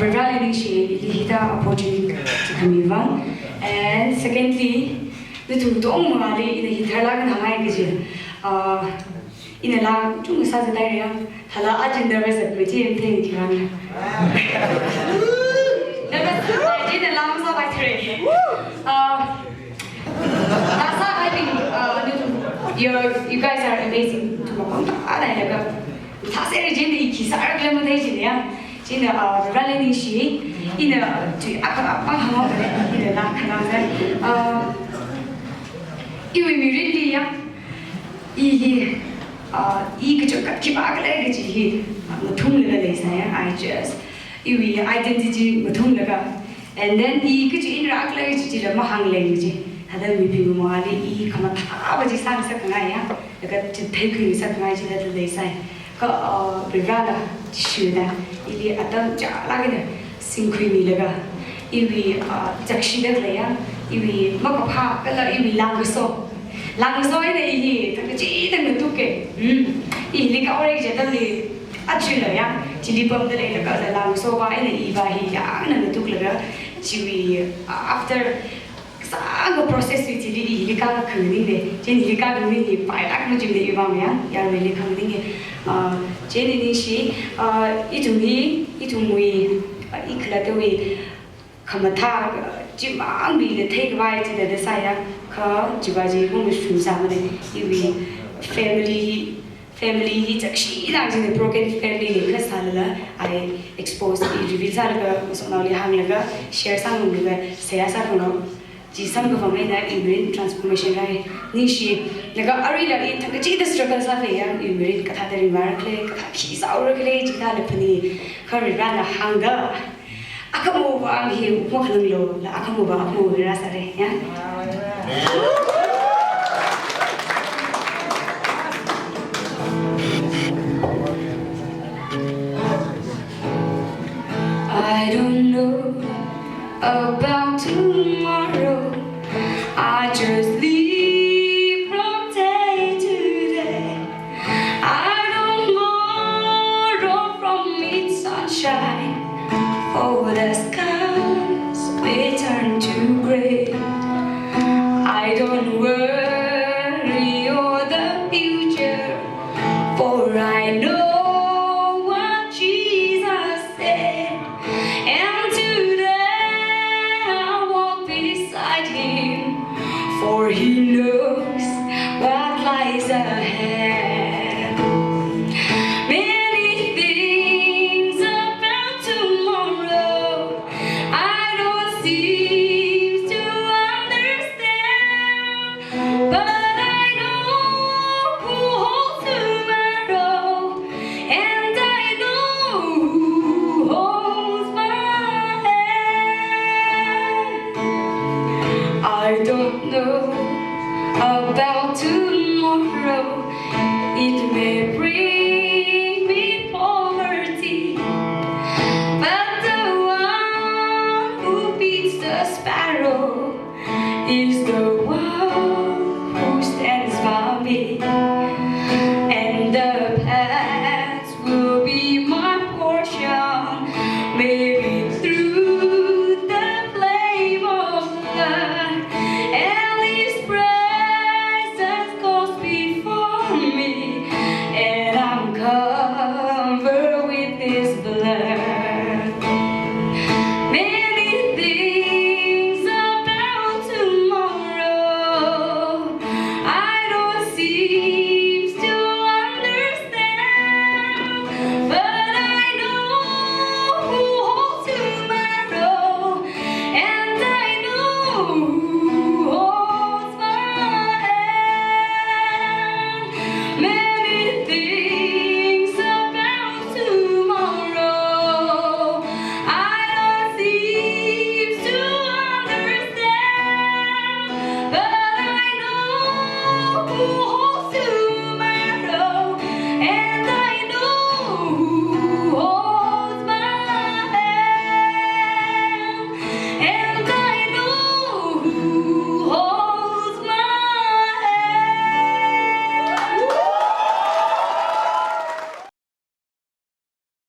Revalidating she lihita opportunity to come in. And secondly, the two dong mali in the hitalagan high gajil. In a lang, two Saturday, Hala Ajin there is a pretty and thing. I did a lamb so by three. That's how I think you guys are amazing to walk on. I like a Tasser Jin, the Kisar Clementation. In the rallying she in a to Akaba in the Lakana. You will be really young. I just you identity Matunga and then he could interact like the Mahang language. And then we people Mali, come up with the sun Sakanaya, I got to take you Sakanaya that they say. Rivada Shuda, Ili Adam Jalagana, Sinquimi Lega, Iwi Jakshida Lea, Iwi Makapa, Iwi Languso. Languso in the E, Takachi and the Duke. Ilika origin, Achilla, Chilipum the Lega, the Languso by the Eva, and the Tukla, Chiwi after. Ang process with the Ilika community, Ilika community, by acknowledging the Ivamia, Yarili community, Jenny she, Itumui, Iklataway, Kamata, Jimang, the take right to the desire, Ka, Jibaji, Humish family, family, it's actually in the broken family, Kasala, I exposed the Vizalga, was only Hamlaga, share some of the Sayasa. Some government in transformation guy nishi laga arila in takachi the struggles of a in read Katari Markley, Kakis our clay, Chikalapani, Curry Rana Hanga. Akamu, he walking low, Akamuba, Yurasri. I don't know about tomorrow. I just live from day to day. I don't borrow from its sunshine or the sky.